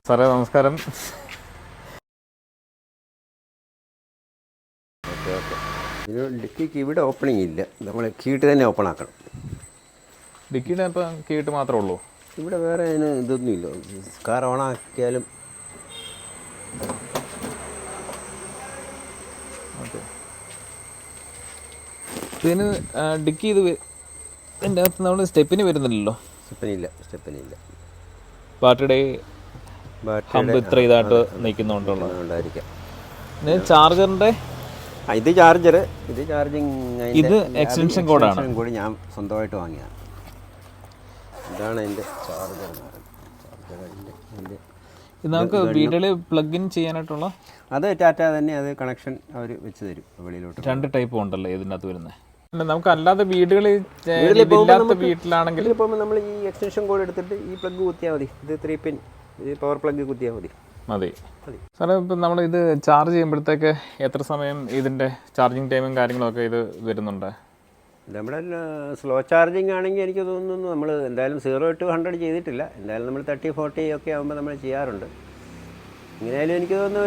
സാറേ നമസ്കാരം. Okay okay. ഇതിന് ഡിക്കിക്ക് ഇവിടെ ഓപ്പണിംഗ് ഇല്ല, നമ്മൾ കീട്ട് തന്നെ ഓപ്പൺ ആക്കണം. ഡിക്കിയുടെ ഇപ്പം കീട്ട് മാത്രമേ ഉള്ളൂ ഇവിടെ, വേറെ അതിന് ഇതൊന്നും ഇല്ല. കാർ ഓണാക്കിയാലും ഓക്കെ. ഇതിന് ഡിക്കി ഇതിൻ്റെ അകത്ത് നമ്മൾ സ്റ്റെപ്പിന് വരുന്നില്ലല്ലോ. സ്റ്റെപ്പിനില്ല. ബാറ്ററിയുടെ ഹമ്പ് ഇത്ര ഇതായിട്ട് നിൽക്കുന്നുണ്ടായിരിക്കാം. ചാർജറിൻ്റെ ഇത് ചാർജർ, ഇത് ചാർജിങ്, ഇത് എക്സ്റ്റൻഷൻ കോഡാണ്. കൂടി ഞാൻ സ്വന്തമായിട്ട് വാങ്ങിയാണ്. ഇതാണ് അതിൻ്റെ ചാർജർ. ഇത് നമുക്ക് വീട്ടിൽ പ്ലഗ് ഇൻ ചെയ്യാനായിട്ടുള്ള അത് ടാറ്റ തന്നെ, അത് കണക്ഷൻ അവർ വെച്ച് തരും വെളിയിലോട്ട്. 2 ടൈപ്പ് ഉണ്ടല്ലോ ഇതിനകത്ത് വരുന്നത്. നമുക്ക് അല്ലാതെ വീടുകളില്ലാത്ത വീട്ടിലാണെങ്കിൽ പോകുമ്പോൾ നമ്മൾ ഈ എക്സ്റ്റൻഷൻ കോഡ് എടുത്തിട്ട് ഈ പ്ലഗ് കുത്തിയാൽ മതി. ഇത് 3 പിൻ പവർ പ്ലഗ് കുത്തിയാൽ മതി. സാറേ, ഇപ്പം നമ്മളിത് ചാർജ് ചെയ്യുമ്പോഴത്തേക്ക് എത്ര സമയം ഇതിൻ്റെ ചാർജിങ് ടൈമും കാര്യങ്ങളൊക്കെ ഇത് വരുന്നുണ്ട്? നമ്മുടെ സ്ലോ ചാർജിങ് ആണെങ്കിൽ എനിക്ക് തോന്നുന്നു നമ്മൾ എന്തായാലും 0 to 100 ചെയ്തിട്ടില്ല. എന്തായാലും നമ്മൾ 30-40 ഒക്കെ ആകുമ്പോൾ നമ്മൾ ചെയ്യാറുണ്ട്. എങ്ങനെയായാലും എനിക്ക് തോന്നുന്നു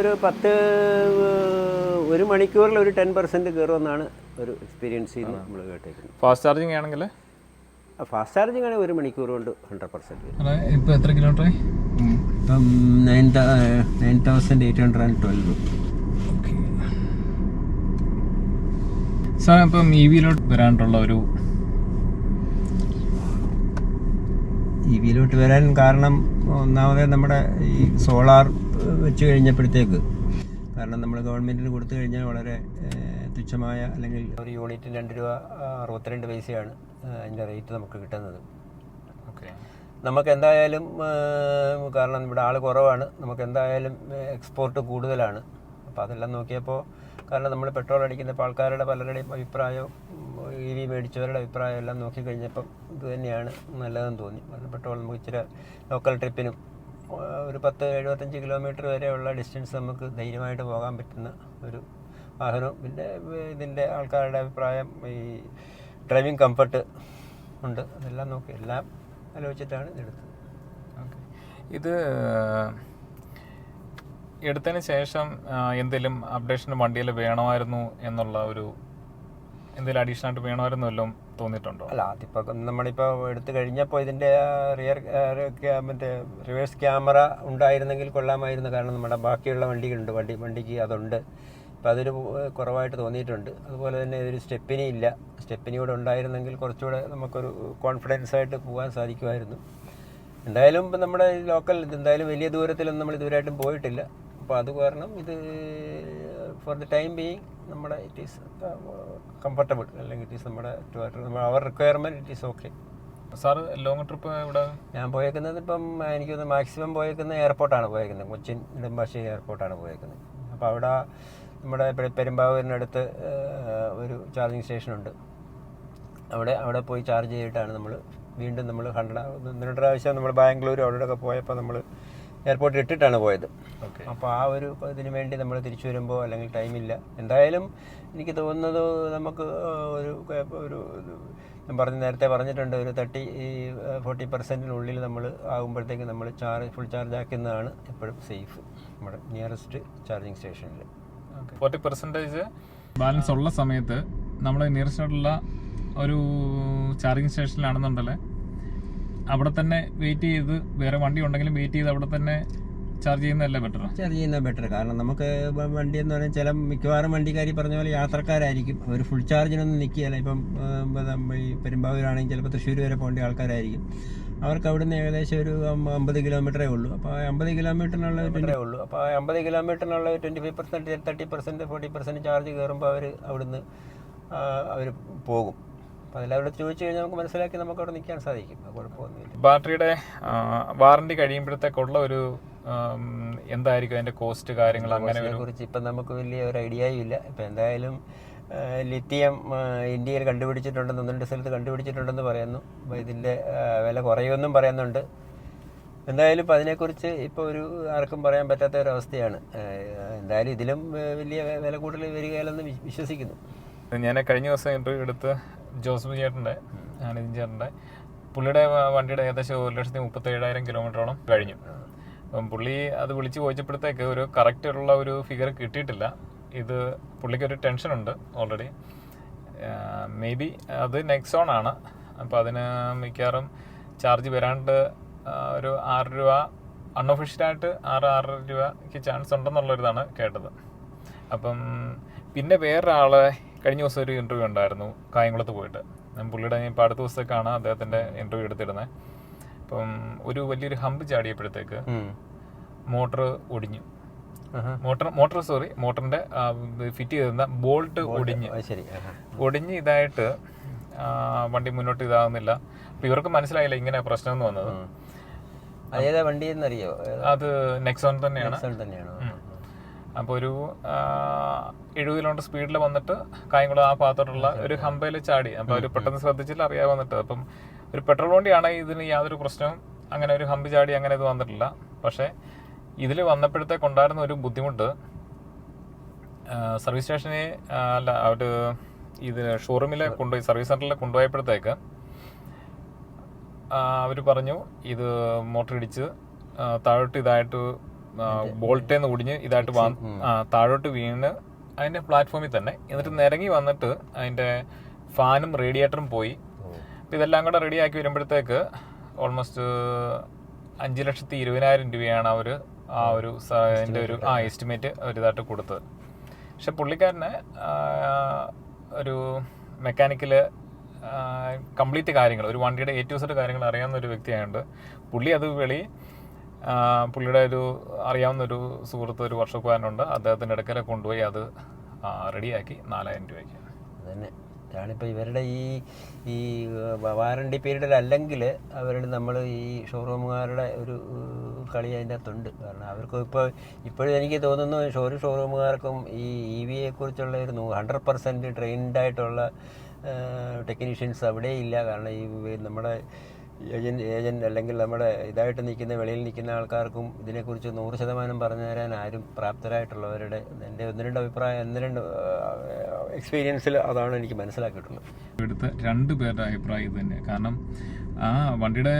ഒരു മണിക്കൂറിൽ ഒരു 10% കയറുമെന്നാണ് ഒരു എക്സ്പീരിയൻസ് ചെയ്യുന്നത് നമ്മൾ കേട്ടേക്കുന്നത്. ഫാസ്റ്റ് ചാർജിങ് ആണെങ്കിൽ ഫാസ്റ്റ് ചാർജിങ് ആണെങ്കിൽ 1 മണിക്കൂർ കൊണ്ട് 100% വരും. ഇപ്പോൾ എത്ര കിലോമീറ്റർ? ഇപ്പം 9812. ഓക്കെ സാർ, ഇപ്പം EV-ലോട്ട് വരാനുള്ള EV-ലോട്ട് വരാൻ കാരണം ഒന്നാമത് നമ്മുടെ ഈ സോളാർ വെച്ച് കഴിഞ്ഞപ്പോഴത്തേക്ക്, കാരണം നമ്മൾ ഗവൺമെൻറ്റിന് കൊടുത്തു കഴിഞ്ഞാൽ വളരെ തുച്ഛമായ, അല്ലെങ്കിൽ ഒരു യൂണിറ്റിന് 2 രൂപ 62 പൈസയാണ് അതിൻ്റെ റേറ്റ് നമുക്ക് കിട്ടുന്നത്. ഓക്കെ. നമുക്ക് എന്തായാലും, കാരണം ഇവിടെ ആൾ കുറവാണ്, നമുക്ക് എന്തായാലും എക്സ്പോർട്ട് കൂടുതലാണ്. അപ്പോൾ അതെല്ലാം നോക്കിയപ്പോൾ, കാരണം നമ്മൾ പെട്രോൾ അടിക്കുന്ന ആൾക്കാരുടെ പലരുടെയും അഭിപ്രായവും EV മേടിച്ചവരുടെ അഭിപ്രായം എല്ലാം നോക്കിക്കഴിഞ്ഞപ്പം ഇത് തന്നെയാണ് നല്ലതെന്ന് തോന്നി. കാരണം പെട്രോൾ നമുക്ക് ഇച്ചിരി ലോക്കൽ ട്രിപ്പിനും ഒരു 10-75 കിലോമീറ്റർ വരെയുള്ള ഡിസ്റ്റൻസ് നമുക്ക് ധൈര്യമായിട്ട് പോകാൻ പറ്റുന്ന ഒരു വാഹനവും, പിന്നെ ഇതിൻ്റെ ആൾക്കാരുടെ അഭിപ്രായം, ഈ ഡ്രൈവിംഗ് കംഫർട്ട് ഉണ്ട്, അതെല്ലാം നോക്കി എല്ലാം ആലോചിച്ചിട്ടാണ് ഇതെടുത്തത്. ഓക്കെ. ഇത് എടുത്തതിന് ശേഷം എന്തെങ്കിലും അപ്ഡേഷൻ വണ്ടിയിൽ വേണമായിരുന്നു എന്നുള്ള എന്തെങ്കിലും അഡീഷണൽ ആയിട്ട് വേണമായിരുന്നു വല്ലതും തോന്നിയിട്ടുണ്ടോ? അല്ല, അതിപ്പോൾ നമ്മളിപ്പോൾ എടുത്തു കഴിഞ്ഞപ്പോൾ ഇതിൻ്റെ മറ്റേ റിവേഴ്സ് ക്യാമറ ഉണ്ടായിരുന്നെങ്കിൽ കൊള്ളാമായിരുന്നു. കാരണം നമ്മുടെ ബാക്കിയുള്ള വണ്ടികളുണ്ട്, വണ്ടിക്ക് അതുണ്ട്. അപ്പോൾ അതൊരു കുറവായിട്ട് തോന്നിയിട്ടുണ്ട്. അതുപോലെ തന്നെ ഇതൊരു സ്റ്റെപ്പിനി ഇല്ല. സ്റ്റെപ്പിനി കൂടെ ഉണ്ടായിരുന്നെങ്കിൽ കുറച്ചുകൂടെ നമുക്കൊരു കോൺഫിഡൻസ് ആയിട്ട് പോകാൻ സാധിക്കുമായിരുന്നു. എന്തായാലും ഇപ്പം നമ്മുടെ ലോക്കൽ, എന്തായാലും വലിയ ദൂരത്തിലൊന്നും നമ്മൾ ഇതുവരെയായിട്ടും പോയിട്ടില്ല. അപ്പോൾ അത് കാരണം ഇത് ഫോർ ദി ടൈം ബീയിങ് നമ്മുടെ ഇറ്റ് ഈസ് കംഫർട്ടബിൾ, അല്ലെങ്കിൽ ഇറ്റ് ഈസ് നമ്മുടെ our requirement it is okay. Sir long trip ഇവിടെ ഞാൻ പോയേക്കുന്നത് ഇപ്പം എനിക്കൊന്ന് മാക്സിമം പോയേക്കുന്ന എയർപോർട്ടാണ് പോയേക്കുന്നത്. കൊച്ചിൻ നെടുമ്പാശ്ശേരി എയർപോർട്ടാണ് പോയേക്കുന്നത്. അപ്പോൾ അവിടെ നമ്മുടെ പെരുമ്പാവൂരിനടുത്ത് ഒരു ചാർജിങ് സ്റ്റേഷനുണ്ട്. അവിടെ പോയി ചാർജ് ചെയ്തിട്ടാണ് വീണ്ടും നമ്മൾ 100 പ്രാവശ്യം നമ്മൾ ബാംഗ്ലൂർ അവിടെയൊക്കെ പോയപ്പോൾ നമ്മൾ എയർപോർട്ടിൽ ഇട്ടിട്ടാണ് പോയത്. അപ്പോൾ ആ ഇതിന് വേണ്ടി നമ്മൾ തിരിച്ചു വരുമ്പോൾ, അല്ലെങ്കിൽ ടൈമില്ല. എന്തായാലും എനിക്ക് തോന്നുന്നത് നമുക്ക് ഞാൻ നേരത്തെ പറഞ്ഞിട്ടുണ്ട്, ഒരു 30-40% നമ്മൾ ആകുമ്പോഴത്തേക്ക് നമ്മൾ ഫുൾ ചാർജ് ആക്കുന്നതാണ് എപ്പോഴും സേഫ് നമ്മുടെ നിയറസ്റ്റ് ചാർജിങ് സ്റ്റേഷനിൽ. 40% ബാലൻസ് ഉള്ള സമയത്ത് നമ്മൾ നിയറസ്റ്റ് ആയിട്ടുള്ള ഒരു ചാർജിങ് സ്റ്റേഷനിലാണെന്നുണ്ടല്ലേ അവിടെ തന്നെ വെയിറ്റ് ചെയ്ത്, വേറെ വണ്ടി ഉണ്ടെങ്കിലും വെയിറ്റ് ചെയ്ത് അവിടെ തന്നെ ചാർജ് ചെയ്യുന്നതല്ലേ ബെറ്റർ. കാരണം നമുക്ക് വണ്ടി എന്ന് പറഞ്ഞാൽ മിക്കവാറും വണ്ടിക്കാരി പറഞ്ഞ പോലെ യാത്രക്കാരായിരിക്കും. അവർ ഫുൾ ചാർജിനൊന്നും നിൽക്കുകയല്ല. ഇപ്പം ഈ പെരുമ്പാവൂരാണെങ്കിൽ ചിലപ്പോൾ തൃശ്ശൂർ വരെ പോകേണ്ട ആൾക്കാരായിരിക്കും. അവർക്ക് അവിടുന്ന് ഏകദേശം ഒരു 50 കിലോമീറ്ററേ ഉള്ളൂ. അപ്പോൾ 50 കിലോമീറ്ററിനുള്ള 25%, 30%, 40% ചാർജ് കയറുമ്പോൾ അവിടുന്ന് അവർ പോകും. അപ്പോൾ അതെല്ലാം ചോദിച്ചു കഴിഞ്ഞാൽ നമുക്ക് മനസ്സിലാക്കി നമുക്ക് അവിടെ നിൽക്കാൻ സാധിക്കും. കുഴപ്പമൊന്നുമില്ല. ബാറ്ററിയുടെ വാറണ്ടി കഴിയുമ്പോഴത്തേക്കുള്ള എന്തായിരിക്കും അതിൻ്റെ കോസ്റ്റ് കാര്യങ്ങൾ? അങ്ങനെ കുറിച്ച് ഇപ്പം നമുക്ക് വലിയ ഒരു ഐഡിയയും ഇല്ല. ഇപ്പം എന്തായാലും ലിത്തിയം ഇന്ത്യയിൽ കണ്ടുപിടിച്ചിട്ടുണ്ടെന്ന്, 1-2 സ്ഥലത്ത് കണ്ടുപിടിച്ചിട്ടുണ്ടെന്ന് പറയുന്നു. അപ്പോൾ ഇതിൻ്റെ വില കുറയുമെന്നും പറയുന്നുണ്ട്. എന്തായാലും ഇപ്പം അതിനെക്കുറിച്ച് ഇപ്പോൾ ആർക്കും പറയാൻ പറ്റാത്ത ഒരവസ്ഥയാണ്. എന്തായാലും ഇതിലും വലിയ വില കൂടുതൽ വരികയില്ലെന്ന് വിശ്വസിക്കുന്നു. ഞാൻ കഴിഞ്ഞ ദിവസം ഇൻ്റർവ്യൂ എടുത്ത് ജോസഫ് ചേട്ടൻ്റെ, നിതിൻ ചേട്ടൻ്റെ, പുള്ളിയുടെ വണ്ടിയുടെ ഏകദേശം 1,37,000 കിലോമീറ്ററോളം കഴിഞ്ഞു. അപ്പം പുള്ളി അത് വിളിച്ച് ചോദിച്ചപ്പോഴത്തേക്ക് ഒരു കറക്റ്റുള്ള ഒരു ഫിഗർ കിട്ടിയിട്ടില്ല. ഇത് പുള്ളിക്കൊരു ടെൻഷനുണ്ട് ഓൾറെഡി. മേ ബി അത് നെക്സോൺ ആണ്. അപ്പോൾ അതിന് മിക്കവാറും ചാർജ് വരാണ്ട് ഒരു 6 രൂപ അൺഒഫീഷ്യലായിട്ട് 6 രൂപയ്ക്ക് ചാൻസ് ഉണ്ടെന്നുള്ളൊരിതാണ് കേട്ടത്. അപ്പം പിന്നെ വേറൊരാളെ കഴിഞ്ഞ ദിവസം ഒരു ഇൻ്റർവ്യൂ ഉണ്ടായിരുന്നു കായംകുളത്ത് പോയിട്ട്. പുള്ളിയുടെ ഇപ്പോൾ അടുത്ത ദിവസത്തേക്കാണ് അദ്ദേഹത്തിൻ്റെ ഇൻ്റർവ്യൂ എടുത്തിരുന്നത്. അപ്പം ഒരു വലിയൊരു ഹമ്പ് ചാടിയപ്പോഴത്തേക്ക് മോട്ടർ ഒടിഞ്ഞു. മോട്ടറിന്റെ ഫിറ്റ് ചെയ്തിരുന്ന ബോൾട്ട് ഒടിഞ്ഞ് ഇതായിട്ട് വണ്ടി മുന്നോട്ട് ഇതാകുന്നില്ല. അപ്പൊ ഇവർക്ക് മനസ്സിലായില്ല ഇങ്ങനെ പ്രശ്നം എന്ന് വന്നത്. അത് നെക്സോൺ തന്നെയാണ്. അപ്പോൾ ഒരു 70 കിലോമീറ്റർ സ്പീഡിൽ വന്നിട്ട് കായംകുളം ആ ഭാഗത്തോട്ടുള്ള ഒരു ഹമ്പയിൽ ചാടി. അപ്പോൾ അവർ പെട്ടെന്ന് ശ്രദ്ധിച്ചില്ല, അറിയാതെ വന്നിട്ട്. അപ്പം ഒരു പെട്രോൾ വണ്ടിയാണെങ്കിൽ ഇതിന് യാതൊരു പ്രശ്നവും അങ്ങനെ ഒരു ഹമ്പ് ചാടി അങ്ങനെ ഇത് വന്നിട്ടില്ല. പക്ഷേ ഇതിൽ വന്നപ്പോഴത്തേക്ക് ഉണ്ടായിരുന്ന ഒരു ബുദ്ധിമുട്ട്, സർവീസ് സ്റ്റേഷനെ അല്ല അവർ ഇത് ഷോറൂമിൽ കൊണ്ടുപോയി സർവീസ് സെന്ററിൽ കൊണ്ടുപോയപ്പോഴത്തേക്ക് അവർ പറഞ്ഞു ഇത് മോട്ടർ ഇടിച്ച് താഴോട്ട് ഇതായിട്ട് ബോൾട്ടേന്ന് ഒടിഞ്ഞ് ഇതായിട്ട് താഴോട്ട് വീണ് അതിൻ്റെ പ്ലാറ്റ്ഫോമിൽ തന്നെ. എന്നിട്ട് നിരങ്ങി വന്നിട്ട് അതിൻ്റെ ഫാനും റേഡിയേറ്ററും പോയി. അപ്പം ഇതെല്ലാം കൂടെ റെഡിയാക്കി വരുമ്പോഴത്തേക്ക് ഓൾമോസ്റ്റ് 5,20,000 രൂപയാണ് അവർ ആ ഒരു അതിൻ്റെ ഒരു എസ്റ്റിമേറ്റ് ഒരിതായിട്ട് കൊടുത്തത്. പക്ഷെ പുള്ളിക്കാരന് ഒരു മെക്കാനിക്കൽ കംപ്ലീറ്റ് കാര്യങ്ങൾ, ഒരു വണ്ടിയുടെ A to Z കാര്യങ്ങൾ അറിയാവുന്ന ഒരു വ്യക്തിയായതുകൊണ്ട് പുള്ളി അത് പുള്ളിയുടെ ഒരു അറിയാവുന്ന ഒരു സുഹൃത്ത്, ഒരു വർഷക്കാരനുണ്ട്, അദ്ദേഹത്തിൻ്റെ ഇടയ്ക്കലെ കൊണ്ടുപോയി അത് റെഡിയാക്കി 4,000 രൂപയ്ക്ക്. അതന്നെ ഇതാണിപ്പോൾ ഇവരുടെ ഈ വാറണ്ടി പീരീഡിൽ അല്ലെങ്കിൽ അവരുടെ നമ്മൾ ഈ ഷോറൂമുകാരുടെ ഒരു കളി അതിൻ്റെ അകത്തുണ്ട്. കാരണം അവർക്ക് ഇപ്പോഴും എനിക്ക് തോന്നുന്നു ഷോറൂമുകാർക്കും ഈ EV കുറിച്ചുള്ള ഒരു 100% ട്രെയിൻഡായിട്ടുള്ള ടെക്നീഷ്യൻസ് അവിടെ ഇല്ല. കാരണം ഈ നമ്മുടെ ഏജൻറ്റ് അല്ലെങ്കിൽ നമ്മുടെ ഇതായിട്ട് നിൽക്കുന്ന വെളിയിൽ നിൽക്കുന്ന ആൾക്കാർക്കും ഇതിനെക്കുറിച്ച് 100% പറഞ്ഞു തരാൻ ആരും പ്രാപ്തരായിട്ടുള്ളവരുടെ എൻ്റെ 1-2 എക്സ്പീരിയൻസിൽ അതാണ് എനിക്ക് മനസ്സിലാക്കിയിട്ടുള്ളത്. ഇവിടുത്തെ 2 പേരുടെ അഭിപ്രായം ഇത് തന്നെ. കാരണം ആ വണ്ടിയുടെ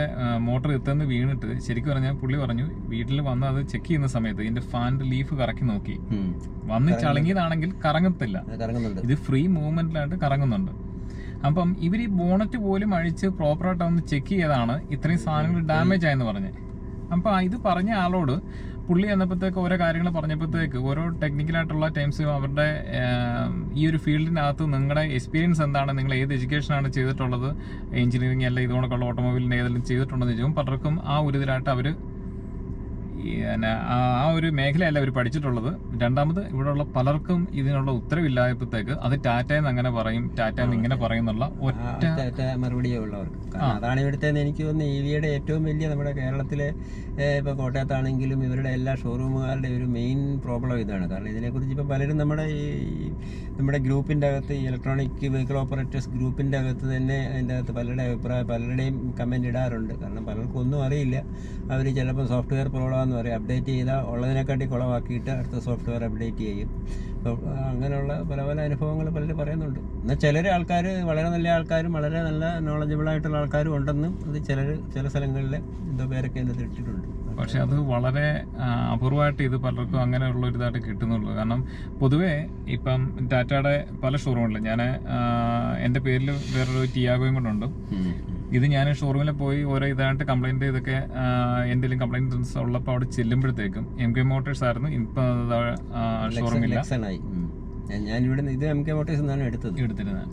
മോട്ടർ എത്തുന്ന വീണിട്ട് ശരിക്കും പറഞ്ഞാൽ പുള്ളി പറഞ്ഞു വീട്ടിൽ വന്ന് അത് ചെക്ക് ചെയ്യുന്ന സമയത്ത് ഇതിന്റെ ഫാനിന്റെ ലീഫ് കറക്കി നോക്കി, വന്ന് ചളങ്ങിയതാണെങ്കിൽ കറങ്ങത്തില്ല, ഇത് ഫ്രീ മൂവ്മെന്റിലായിട്ട് കറങ്ങുന്നുണ്ട്. അപ്പം ഇവർ ഈ ബോണറ്റ് പോലും അഴിച്ച് പ്രോപ്പറായിട്ട് ഒന്ന് ചെക്ക് ചെയ്താണ് ഇത്രയും സാധനങ്ങൾ ഡാമേജ് ആയെന്ന് പറഞ്ഞ്. അപ്പം ഇത് പറഞ്ഞ ആളോട് പുള്ളി വന്നപ്പോഴത്തേക്ക് ഓരോ കാര്യങ്ങൾ പറഞ്ഞപ്പോഴത്തേക്ക് ഓരോ ടെക്നിക്കലായിട്ടുള്ള ടൈംസ് അവരുടെ ഈ ഒരു ഫീൽഡിനകത്ത് നിങ്ങളുടെ എക്സ്പീരിയൻസ് എന്താണ്, നിങ്ങൾ ഏത് എഡ്യൂക്കേഷനാണ് ചെയ്തിട്ടുള്ളത്, എഞ്ചിനീയറിംഗ് അല്ല ഇതുകൊണ്ടൊക്കെയുള്ള ഓട്ടോമൊബൈലിൻ്റെ ഏതെങ്കിലും ചെയ്തിട്ടുണ്ടെന്ന് ചോദിക്കും. പലർക്കും ആ ഒരു ഇതിലായിട്ട് അവർ ആ ഒരു മേഖലയല്ല അവർ പഠിച്ചിട്ടുള്ളത്. രണ്ടാമത് ഇവിടെയുള്ള പലർക്കും ഇതിനുള്ള ഉത്തരവില്ലായപ്പോഴത്തേക്ക് അത് ടാറ്റയെന്ന് അങ്ങനെ പറയും, ടാറ്റയെന്ന് ഇങ്ങനെ പറയുന്നുള്ള ഒറ്റ മറുപടിയേ ഉള്ളവർക്ക്. അതാണ് ഇവിടുത്തെ എനിക്ക് തോന്നുന്നു EVയുടെ ഏറ്റവും വലിയ നമ്മുടെ കേരളത്തിലെ ഇപ്പോൾ കോട്ടയത്താണെങ്കിലും ഇവരുടെ എല്ലാ ഷോറൂമുകാരുടെ ഒരു മെയിൻ പ്രോബ്ലം ഇതാണ്. കാരണം ഇതിനെക്കുറിച്ച് ഇപ്പോൾ പലരും നമ്മുടെ ഗ്രൂപ്പിൻ്റെ അകത്ത് ഈ ഇലക്ട്രോണിക് വെഹിക്കിൾ ഓപ്പറേറ്റേഴ്സ് ഗ്രൂപ്പിൻ്റെ അകത്ത് തന്നെ അതിൻ്റെ അകത്ത് പലരുടെയും കമൻറ്റ് ഇടാറുണ്ട്. കാരണം പലർക്കും ഒന്നും അറിയില്ല. അവർ ചിലപ്പോൾ സോഫ്റ്റ്വെയർ പ്രോബ്ലം എന്ന് പറയും, അപ്ഡേറ്റ് ചെയ്താൽ ഉള്ളതിനെക്കാട്ടി കുളമാക്കിയിട്ട് അടുത്ത സോഫ്റ്റ്വെയർ അപ്ഡേറ്റ് ചെയ്യും. അപ്പോൾ അങ്ങനെയുള്ള പല അനുഭവങ്ങൾ പലരും പറയുന്നുണ്ട്. എന്നാൽ ആൾക്കാർ വളരെ നല്ല ആൾക്കാരും വളരെ നല്ല നോളജബിൾ ആയിട്ടുള്ള ആൾക്കാരും ഉണ്ടെന്നും അത് ചില സ്ഥലങ്ങളിൽ എന്തോ പേരൊക്കെ അതിൻ്റെ ഇട്ടിട്ടുണ്ട്. പക്ഷെ അത് വളരെ അപൂർവമായിട്ട് ഇത് പലർക്കും അങ്ങനെയുള്ള ഒരു ഇതായിട്ട് കിട്ടുന്നുള്ളൂ. കാരണം പൊതുവേ ഇപ്പം ടാറ്റയുടെ പല ഷോറൂമിലും ഞാൻ എൻ്റെ പേരിൽ വേറൊരു ടിയാഗോയും കൊണ്ടുണ്ട്. ഇത് ഞാൻ ഷോറൂമിൽ പോയി ഓരോ ഇതായിട്ട് കംപ്ലൈൻറ്റ് ഇതൊക്കെ എന്തെങ്കിലും കംപ്ലൈൻറ്റ്സ് ഉള്ളപ്പോൾ അവിടെ ചെല്ലുമ്പോഴത്തേക്കും MK മോട്ടോഴ്സ് ആയിരുന്നു, ഇപ്പം ഷോറൂമില്ല. എടുത്തിരുന്നത്.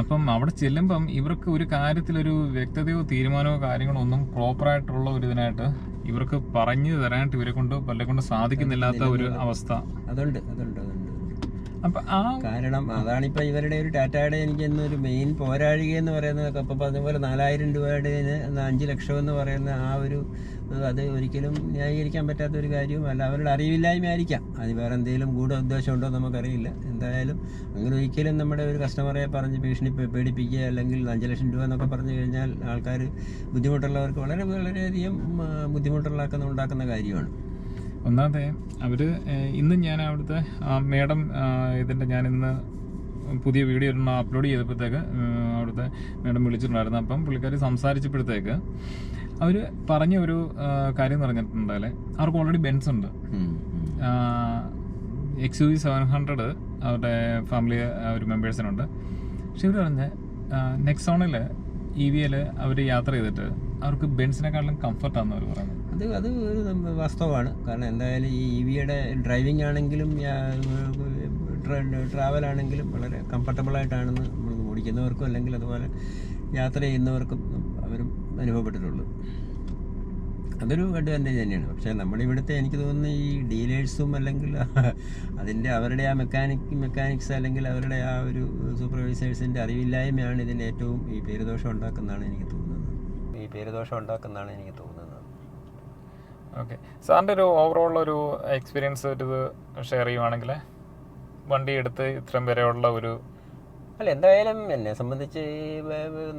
അപ്പം അവിടെ ചെല്ലുമ്പം ഇവർക്ക് ഒരു കാര്യത്തിലൊരു വ്യക്തതയോ തീരുമാനമോ കാര്യങ്ങളോ ഒന്നും പ്രോപ്പറായിട്ടുള്ള ഒരു ഇതിനായിട്ട് ഇവർക്ക് പറഞ്ഞു തരാനായിട്ട് ഇവരെ കൊണ്ട് പലരെ കൊണ്ട് സാധിക്കുന്നില്ലാത്ത ഒരു അവസ്ഥ അതുണ്ട്. അപ്പം കാരണം അതാണിപ്പോൾ ഇവരുടെ ഒരു ടാറ്റയുടെ എനിക്ക് എന്നൊരു മെയിൻ പോരാഴിക എന്ന് പറയുന്നത്. അപ്പം അതുപോലെ 4,000 രൂപയുടെ 5 ലക്ഷം എന്ന് പറയുന്ന ആ ഒരു അത് ഒരിക്കലും ന്യായീകരിക്കാൻ പറ്റാത്ത ഒരു കാര്യവുമല്ല. അവരുടെ അറിവില്ലായ്മയായിരിക്കാം, അത് വേറെ എന്തെങ്കിലും ഉദ്ദേശമുണ്ടോ നമുക്കറിയില്ല. എന്തായാലും അങ്ങനെ ഒരിക്കലും നമ്മുടെ ഒരു കസ്റ്റമറെ പറഞ്ഞ് പേടിപ്പിക്കുക അല്ലെങ്കിൽ 5 ലക്ഷം രൂപ എന്നൊക്കെ പറഞ്ഞു കഴിഞ്ഞാൽ ആൾക്കാർ ബുദ്ധിമുട്ടുള്ളവർക്ക് വളരെയധികം ബുദ്ധിമുട്ടുണ്ടാക്കുന്ന കാര്യമാണ്. ഒന്നാമത്തെ അവർ ഇന്ന് ഞാൻ അവിടുത്തെ മേഡം ഇതിൻ്റെ ഞാനിന്ന് പുതിയ വീഡിയോ ഒരെണ്ണം അപ്ലോഡ് ചെയ്തപ്പോഴത്തേക്ക് അവിടുത്തെ മേഡം വിളിച്ചിട്ടുണ്ടായിരുന്നു. അപ്പം പുള്ളിക്കാർ സംസാരിച്ചപ്പോഴത്തേക്ക് അവർ പറഞ്ഞ ഒരു കാര്യം എന്ന് പറഞ്ഞിട്ടുണ്ടായാലേ അവർക്ക് ഓൾറെഡി ബെൻസ് ഉണ്ട്. XUV 700 അവരുടെ ഫാമിലി ഒരു മെമ്പേഴ്സിനുണ്ട്. പക്ഷെ ഇവർ പറഞ്ഞ നെക്സോണിൽ EVയിൽ അവർ യാത്ര ചെയ്തിട്ട് അവർക്ക് ബെൻസിനെക്കാളും കംഫർട്ടാണെന്ന് അവർ പറയുന്നത്. അത് ഒരു വാസ്തവമാണ്. കാരണം എന്തായാലും ഈ EVയുടെ ഡ്രൈവിംഗ് ആണെങ്കിലും ട്രാവൽ ആണെങ്കിലും വളരെ കംഫർട്ടബിളായിട്ടാണെന്ന് നമ്മൾ ഓടിക്കുന്നവർക്കും അല്ലെങ്കിൽ അതുപോലെ യാത്ര ചെയ്യുന്നവർക്കും അവരും അനുഭവപ്പെട്ടിട്ടുള്ളൂ. അതൊരു അഡ്വാൻറ്റേജ് തന്നെയാണ്. പക്ഷേ നമ്മുടെ ഇവിടുത്തെ എനിക്ക് തോന്നുന്നു ഈ ഡീലേഴ്സും അല്ലെങ്കിൽ അവരുടെ ആ മെക്കാനിക്സ് അല്ലെങ്കിൽ അവരുടെ ആ ഒരു സൂപ്പർവൈസേഴ്സിൻ്റെ അറിവില്ലായ്മയാണ് ഇതിൻ്റെ ഏറ്റവും ഈ പേരുദോഷം ഉണ്ടാക്കുന്നതാണ് എനിക്ക് തോന്നുന്നത്. ഓക്കെ, സാറിൻ്റെ ഒരു ഓവറോൾ ഒരു എക്സ്പീരിയൻസ് ഇത് ഷെയർ ചെയ്യുവാണെങ്കിൽ വണ്ടി എടുത്ത് ഇത്രയും വരെയുള്ള ഒരു എന്തായാലും എന്നെ സംബന്ധിച്ച്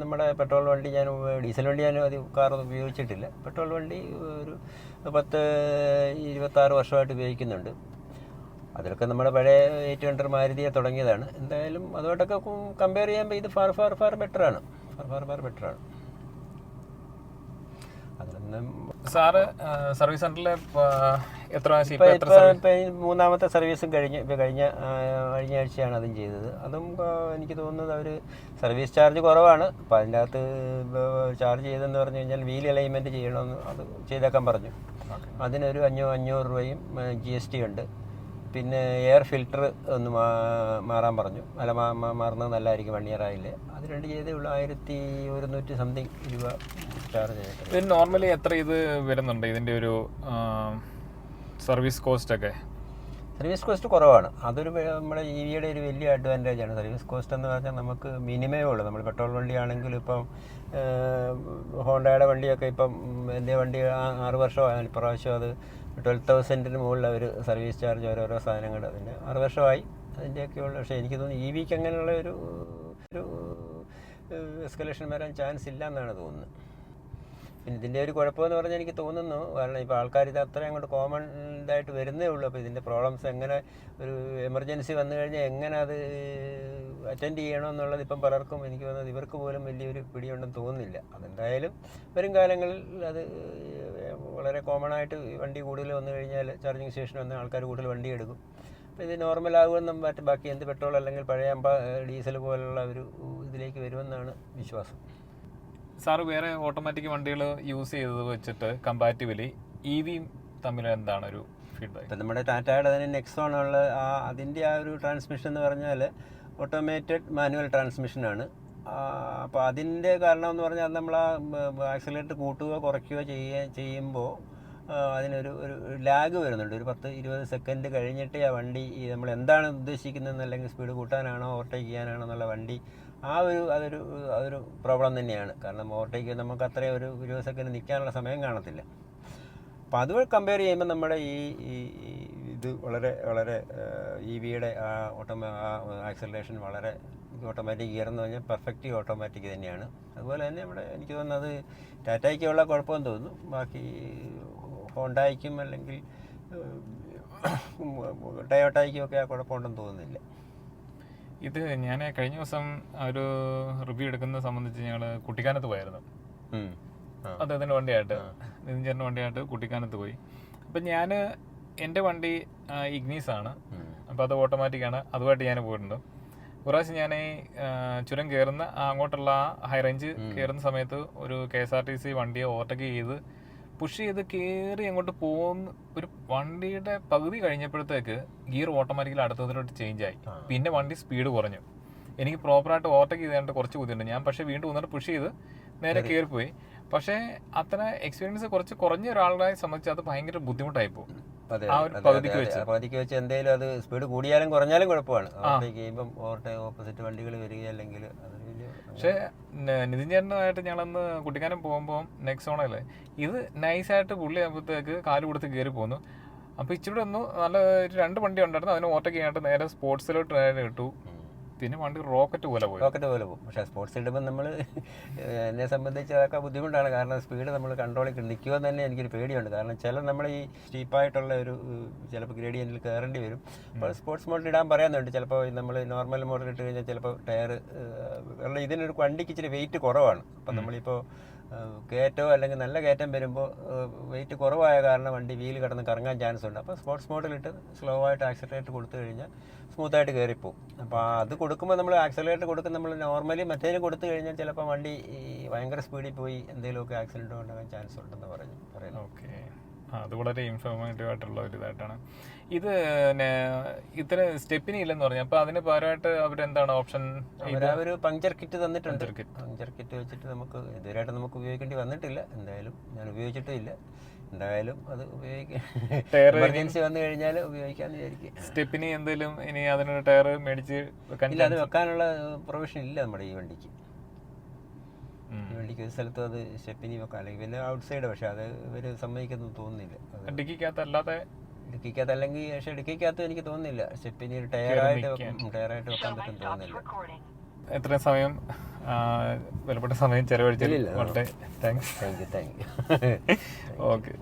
നമ്മുടെ പെട്രോൾ വണ്ടി ഡീസൽ വണ്ടി ഞാൻ കാർ ഉപയോഗിച്ചിട്ടില്ല. പെട്രോൾ വണ്ടി ഒരു 10-26 വർഷമായിട്ട് ഉപയോഗിക്കുന്നുണ്ട്. അതിലൊക്കെ നമ്മുടെ പഴയ 800 മാരുതിയെ തുടങ്ങിയതാണ്. എന്തായാലും അതുമായിട്ടൊക്കെ കമ്പയർ ചെയ്യുമ്പോൾ ഇത് ഫാർ ബെറ്ററാണ്. അതിലൊന്നും സാറ് സർവീസ് സെന്ററിൽ എത്ര മൂന്നാമത്തെ സർവീസും കഴിഞ്ഞ ആഴ്ചയാണ് അതും ചെയ്തത്. അതും എനിക്ക് തോന്നുന്നത് അവർ സർവീസ് ചാർജ് കുറവാണ്. അപ്പോൾ അതിൻ്റെ അകത്ത് ചാർജ് ചെയ്തെന്ന് പറഞ്ഞു കഴിഞ്ഞാൽ വീൽ അലൈൻമെൻറ്റ് ചെയ്യണമെന്ന് അത് ചെയ്തേക്കാൻ പറഞ്ഞു. അതിനൊരു 500 രൂപയും GST ഉണ്ട്. പിന്നെ എയർ ഫിൽറ്റർ ഒന്ന് മാറാൻ പറഞ്ഞു. അല്ല, മാറുന്നത് നല്ലതായിരിക്കും, 1 ഇയർ ആയില്ലേ. അത് 2 ചെയ്തേ ഉള്ളൂ. 1100 സംതിങ് രൂപ ചാർജ് ചെയ്തിട്ട്. ഇത് നോർമലി എത്ര ഇത് വരുന്നുണ്ട് ഇതിൻ്റെ ഒരു സർവീസ് കോസ്റ്റ് ഒക്കെ? സർവീസ് കോസ്റ്റ് കുറവാണ്. അതൊരു നമ്മുടെ EVയുടെ ഒരു വലിയ അഡ്വാൻറ്റേജാണ്. സർവീസ് കോസ്റ്റ് എന്ന് പറഞ്ഞാൽ നമുക്ക് മിനിമമേ ഉള്ളൂ. നമ്മൾ പെട്രോൾ വണ്ടിയാണെങ്കിലും ഇപ്പം ഹോണ്ടയുടെ വണ്ടിയൊക്കെ ഇപ്പം എൻ്റെ വണ്ടി 6 വർഷമായി. ഇപ്രാവശ്യം അത് 12,000 മുകളിൽ അവർ സർവീസ് ചാർജ് ഓരോരോ സാധനങ്ങൾ അതിന് 6 വർഷമായി അതിൻ്റെയൊക്കെയുള്ള. പക്ഷേ എനിക്ക് തോന്നുന്നു EVക്ക് അങ്ങനെയുള്ള ഒരു എസ്കലേഷൻ വരാൻ ചാൻസ് ഇല്ല എന്നാണ് തോന്നുന്നത്. പിന്നെ ഇതിൻ്റെ ഒരു കുഴപ്പമെന്ന് പറഞ്ഞാൽ എനിക്ക് തോന്നുന്നു, കാരണം ഇപ്പോൾ ആൾക്കാർ ഇത് അത്രയും അങ്ങോട്ട് കോമൺ ഇതായിട്ട് വരുന്നേ ഉള്ളൂ. അപ്പോൾ ഇതിൻ്റെ പ്രോബ്ലംസ് എങ്ങനെ ഒരു എമർജൻസി വന്നു കഴിഞ്ഞാൽ എങ്ങനെ അത് അറ്റൻഡ് ചെയ്യണമെന്നുള്ളത് ഇപ്പം പലർക്കും എനിക്ക് തോന്നുന്നത് ഇവർക്ക് പോലും വലിയൊരു പിടിയുണ്ടെന്ന് തോന്നുന്നില്ല. അതെന്തായാലും വരും കാലങ്ങളിൽ അത് വളരെ കോമൺ ആയിട്ട് വണ്ടി കൂടുതൽ വന്നു കഴിഞ്ഞാൽ ചാർജിങ് സ്റ്റേഷൻ വന്ന ആൾക്കാർ കൂടുതൽ വണ്ടി എടുക്കും. അപ്പോൾ ഇത് നോർമൽ ആകുമെന്നും ബാക്കി എന്ത് പെട്രോൾ അല്ലെങ്കിൽ പഴയ ഡീസൽ പോലുള്ള ഒരു ഇതിലേക്ക് വരുമെന്നാണ് വിശ്വാസം. സാറ് വേറെ ഓട്ടോമാറ്റിക് വണ്ടികൾ യൂസ് ചെയ്തത് വെച്ചിട്ട് കമ്പാരിറ്റീവ്ലി EVയും തമ്മിൽ എന്താണ് ഒരു ഫീഡ്ബാക്ക്? ഇപ്പം നമ്മുടെ ടാറ്റയുടെ തന്നെ നെക്സോണുള്ള അതിൻ്റെ ആ ഒരു ട്രാൻസ്മിഷൻ എന്ന് പറഞ്ഞാൽ ഓട്ടോമേറ്റഡ് മാനുവൽ ട്രാൻസ്മിഷനാണ്. അപ്പോൾ അതിൻ്റെ കാരണം എന്ന് പറഞ്ഞാൽ നമ്മൾ ആ ആക്സിലേറ്റർ കൂട്ടുകയോ കുറയ്ക്കുകയോ ചെയ്യുമ്പോൾ അതിനൊരു ലാഗ് വരുന്നുണ്ട്. ഒരു 10-20 സെക്കൻഡ് കഴിഞ്ഞിട്ട് ആ വണ്ടി നമ്മൾ എന്താണ് ഉദ്ദേശിക്കുന്നത്, അല്ലെങ്കിൽ സ്പീഡ് കൂട്ടാനാണോ ഓവർടേക്ക് ചെയ്യാനാണോ എന്നുള്ള വണ്ടി അതൊരു പ്രോബ്ലം തന്നെയാണ്. കാരണം ഓവർടേക്ക് നമുക്ക് അത്രയും ഒരു 20 സെക്കൻഡ് നിൽക്കാനുള്ള സമയം കാണത്തില്ല. അപ്പോൾ അത് കമ്പയർ ചെയ്യുമ്പോൾ നമ്മുടെ ഇത് വളരെ EVയുടെ ആക്സലറേഷൻ വളരെ ഓട്ടോമാറ്റിക് ഗിയർ എന്ന് പറഞ്ഞാൽ പെർഫെക്റ്റ് ഓട്ടോമാറ്റിക് തന്നെയാണ്. അതുപോലെ തന്നെ എനിക്ക് തോന്നുന്നത് ടാറ്റയ്ക്കുള്ള കുഴപ്പമെന്ന് തോന്നുന്നു. ബാക്കി ഹോണ്ടായ്ക്കും അല്ലെങ്കിൽ ടയോട്ടയ്ക്കും ഒക്കെ ആ കുഴപ്പമുണ്ടെന്ന് തോന്നുന്നില്ല. ഇത് ഞാൻ കഴിഞ്ഞ ദിവസം ഒരു റിവ്യൂ എടുക്കുന്നത് സംബന്ധിച്ച് ഞങ്ങൾ കുട്ടിക്കാനത്ത് പോയായിരുന്നു. അദ്ദേഹത്തിൻ്റെ വണ്ടിയായിട്ട്, നിതിൻ ചേട്ടൻ്റെ വണ്ടിയായിട്ട് കുട്ടിക്കാനത്ത് പോയി. അപ്പം ഞാൻ എൻ്റെ വണ്ടി ഇഗ്നീസാണ്. അപ്പോൾ അത് ഓട്ടോമാറ്റിക്കാണ്. അതുമായിട്ട് ഞാൻ പോയിട്ടുണ്ട്. ഒരു പ്രാവശ്യം ഞാൻ ചുരം കയറുന്ന അങ്ങോട്ടുള്ള ഹൈ റേഞ്ച് കയറുന്ന സമയത്ത് ഒരു KSRTC വണ്ടിയെ ഓവർടേക്ക് ചെയ്ത് പുഷ് ചെയ്ത് കയറി അങ്ങോട്ട് പോകുന്ന ഒരു വണ്ടിയുടെ പകുതി കഴിഞ്ഞപ്പോഴത്തേക്ക് ഗിയർ ഓട്ടോമാറ്റിക്കലി അടുത്തതിലോട്ട് ചേഞ്ച് ആയി. പിന്നെ വണ്ടി സ്പീഡ് കുറഞ്ഞു. എനിക്ക് പ്രോപ്പറായിട്ട് ഓവർടേക്ക് ചെയ്തേണ്ട കുറച്ച് ബുദ്ധിമുട്ടുണ്ട്. ഞാൻ പക്ഷേ വീണ്ടും വന്നിട്ട് പുഷ് ചെയ്ത് നേരെ കയറിപ്പോയി. പക്ഷേ അത്ര എക്സ്പീരിയൻസ് കുറച്ച് കുറഞ്ഞ ഒരാളെ സംബന്ധിച്ച് അത് ഭയങ്കര ബുദ്ധിമുട്ടായി പോകും. ആ ഒരു പകുതിക്ക് വെച്ച് എന്തായാലും അത് സ്പീഡ് കൂടിയാലും കുറഞ്ഞാലും കുഴപ്പമാണ്. ഓപ്പോസിറ്റ് വണ്ടികൾ വരിക അല്ലെങ്കിൽ. പക്ഷേ നിതിൻ ചേട്ടനുമായിട്ട് ഞങ്ങളന്ന് കുട്ടിക്കാനം പോകുമ്പോൾ നെക്സോണല്ലേ ഇത് നൈസായിട്ട് പുള്ളി ആകുമ്പോഴത്തേക്ക് കാല് കൊടുത്ത് കയറി പോന്നു. അപ്പോൾ ഇച്ചിരി ഒന്ന് നല്ല 2 വണ്ടി ഉണ്ടായിരുന്നു. അതിന് ഓവർടേക്ക് ചെയ്യാനായിട്ട് നേരെ സ്പോർട്സിലോട്ട് നേരെ ഇട്ടു. പിന്നെ വണ്ടി റോക്കറ്റ് പോലെ പോയി. റോക്കറ്റ് പോലെ പോകും. പക്ഷേ സ്പോർട്സ് ഇടുമ്പോൾ നമ്മൾ എന്നെ സംബന്ധിച്ച് അതൊക്കെ ബുദ്ധിമുട്ടാണ്. കാരണം സ്പീഡ് നമ്മൾ കൺട്രോളിൽ നിൽക്കുമോ എന്ന് തന്നെ എനിക്കൊരു പേടിയുണ്ട്. കാരണം ചില നമ്മൾ ഈ സ്റ്റീപ്പായിട്ടുള്ള ഒരു ചിലപ്പോൾ ഗ്രേഡിയൻറ്റിൽ കയറേണ്ടി വരും. അപ്പോൾ സ്പോർട്സ് മോഡിൽ ഇടാൻ പറയാനുണ്ട്. ചിലപ്പോൾ നമ്മൾ നോർമൽ മോഡിൽ ഇട്ട് കഴിഞ്ഞാൽ ചിലപ്പോൾ ടയർ, കാരണം ഇതിനൊരു വണ്ടിക്ക് ഇച്ചിരി വെയിറ്റ് കുറവാണ്. അപ്പം നമ്മളിപ്പോൾ കയറ്റോ അല്ലെങ്കിൽ നല്ല കയറ്റം വരുമ്പോൾ വെയിറ്റ് കുറവായ കാരണം വണ്ടി വീല് കിടന്ന് കറങ്ങാൻ ചാൻസ് ഉണ്ട്. അപ്പോൾ സ്പോർട്സ് മോഡിലിട്ട് സ്ലോ ആയിട്ട് ആക്സിലറേറ്റ് കൊടുത്തു കഴിഞ്ഞാൽ സ്മൂത്തായിട്ട് കയറിപ്പോവും. അപ്പോൾ അത് കൊടുക്കുമ്പോൾ നമ്മൾ ആക്സിലറേറ്റ് കൊടുക്കും. നമ്മൾ നോർമലി മറ്റേതിന് കൊടുത്തു കഴിഞ്ഞാൽ ചിലപ്പോൾ വണ്ടി ഭയങ്കര സ്പീഡിൽ പോയി എന്തെങ്കിലുമൊക്കെ ആക്സിഡൻറ്റ് ഉണ്ടാകാൻ ചാൻസ് ഉണ്ടെന്ന് പറയുന്നു. ഓക്കെ, അത് വളരെ ഇൻഫോർമേറ്റീവ് ആയിട്ടുള്ള ഒരു ഇതായിട്ടാണ് ഇത്. പിന്നെ ഇത്ര സ്റ്റെപ്പിനി ഇല്ലെന്ന് പറഞ്ഞു. അപ്പോൾ അതിന് പകരമായിട്ട് അവരെന്താണ് ഓപ്ഷൻ? ഒരു പങ്ക്ചർ കിറ്റ് തന്നിട്ടുണ്ട്. പങ്ക്ചർ കിറ്റ് വെച്ചിട്ട് നമുക്ക് ഇതുവരെയായിട്ട് നമുക്ക് ഉപയോഗിക്കേണ്ടി വന്നിട്ടില്ല. എന്തായാലും ഞാൻ ഉപയോഗിച്ചിട്ടും ഇല്ല. എന്തായാലും അത് ഉപയോഗിക്കാം, എമർജൻസി വന്നു കഴിഞ്ഞാൽ ഉപയോഗിക്കാമെന്ന് വിചാരിക്കും. സ്റ്റെപ്പിനി എന്തെങ്കിലും ഇനി അതിനൊരു ടയർ മേടിച്ച് വെക്കാൻ? ഇല്ല, അത് വെക്കാനുള്ള പ്രൊവിഷൻ ഇല്ല നമ്മുടെ ഈ വണ്ടിക്ക്. ഈ വണ്ടിക്ക് ഒരു സ്ഥലത്തും അത് സ്റ്റെപ്പിനി വെക്കാം, അല്ലെങ്കിൽ പിന്നെ ഔട്ട് സൈഡ്. പക്ഷെ അത് ഇവർ സമ്മതിക്കുന്നു തോന്നുന്നില്ല. ഡിക്കിക്കകത്തല്ലാതെ ഡിക്കിക്കകത്ത് അല്ലെങ്കിൽ പക്ഷേ ഡിക്കിക്കകത്ത് എനിക്ക് തോന്നുന്നില്ല സ്റ്റെപ്പിനി ഒരു ടയറായിട്ട് വെക്കാൻ പറ്റും തോന്നുന്നില്ല. എത്രയും സമയം വിലപ്പെട്ട സമയം ചെലവഴിച്ചില്ല. വളരെ താങ്ക്സ്. Thank you. ഓക്കെ.